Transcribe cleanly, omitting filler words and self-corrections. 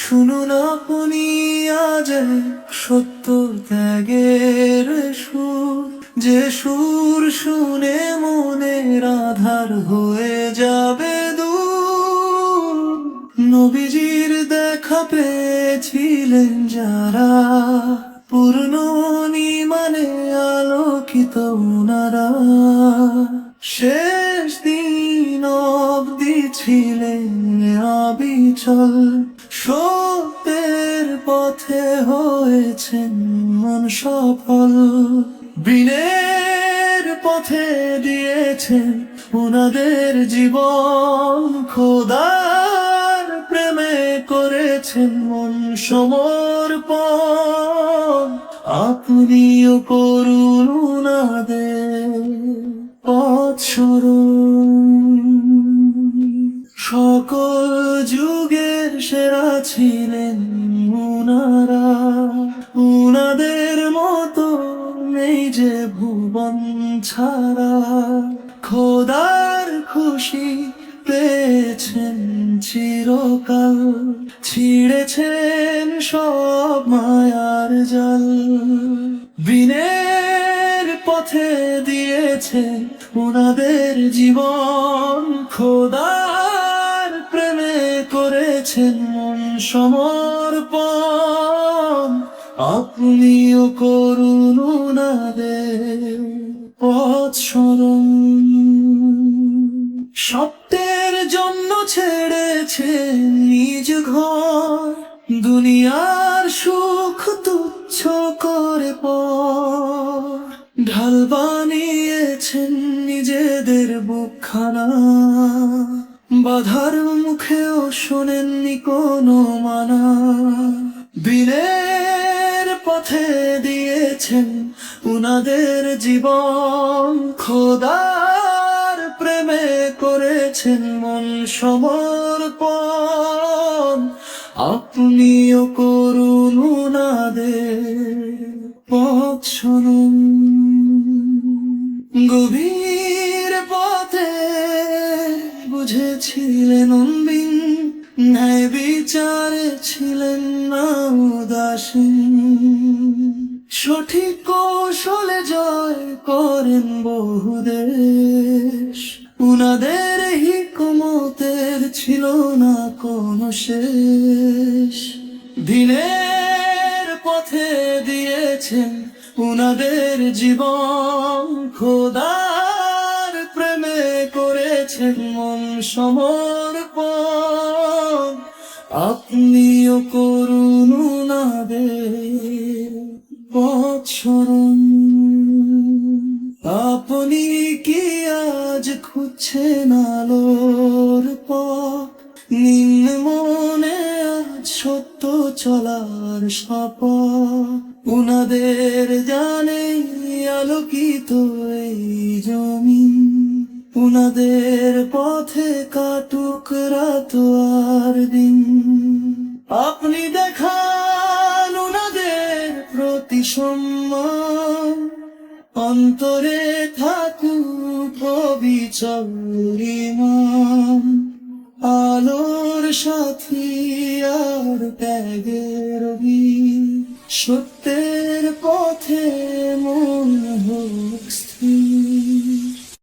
শুনুন আপনি আজ সত্য ত্যাগের সুর, যে সুর শুনে মনের আধার হয়ে যাবে দূর। নবীজির দেখা পেয়েছিলেন যারা, পূর্ণ মানে আলোকিত উনারা, শেষ দিন অবধি ছিলেন অবিচল। সত্যের পথে হয়েছেন মন সফল, বিনের পথে দিয়েছেন উনাদের জীবন। খোদার প্রেমে করেছেন মন সমর্পণ। আপনিও করুন উনাদের পথ স্মরণ। সকল যুগের সেরা ছিলেন উনারা, উনাদের মতো নেই যে ভুবন ছাড়া। খোদার খুশি পেয়েছেন চিরকাল, ছিঁড়েছেন সব মায়ার জাল। বিনের পথে দিয়েছেন উনাদের জীবন। খোদার প্রেমে করেছেন মন সমর্পণ। আপনিও করুন উনাদের পথ স্মরণ। সত্যের জন্য ছেড়েছেন নিজ ঘর, দুনিয়ার সুখ তুচ্ছ করে পর। ঢাল বানিয়েছেন নিজেদের বুকখানা, বাধার মুখেও শোনেননি কোনো মানা। বিনের পথে দিয়েছেন উনাদের জীবন। খোদার প্রেমে করেছেন মন সমর্পণ। আপনিও করুন উনাদের পথ স্মরণ। গভীর পথে বুঝেছিলেন অন্বিন, ন্যায় বিচারে ছিলেন না উদাসীন। সঠিক কৌশলে জয় করেন বহু দেশ, উনাদের হিকমতের ছিল না কোনো শেষ। দিনের পথে দিয়েছেন উনাদের জীবন। খোদার প্রেমে করেছেন মন সমর্পণ। আপনিও করুন উনাদের পথ স্মরণ। আপনি কি আজ খুঁজছেন আলোর পথ? নিন মনে আজ সত্য চলার শপথ। উনাদের জানে আলোকিত এই জমিন, উনাদের পথে কাটুক রাত আর দিন। আপনি দেখান উনাদের প্রতি সম্মান, অন্তরে থাকুক অবিচল ঈমান। আলোর সাথী আর ত্যাগের বীর, সত্যের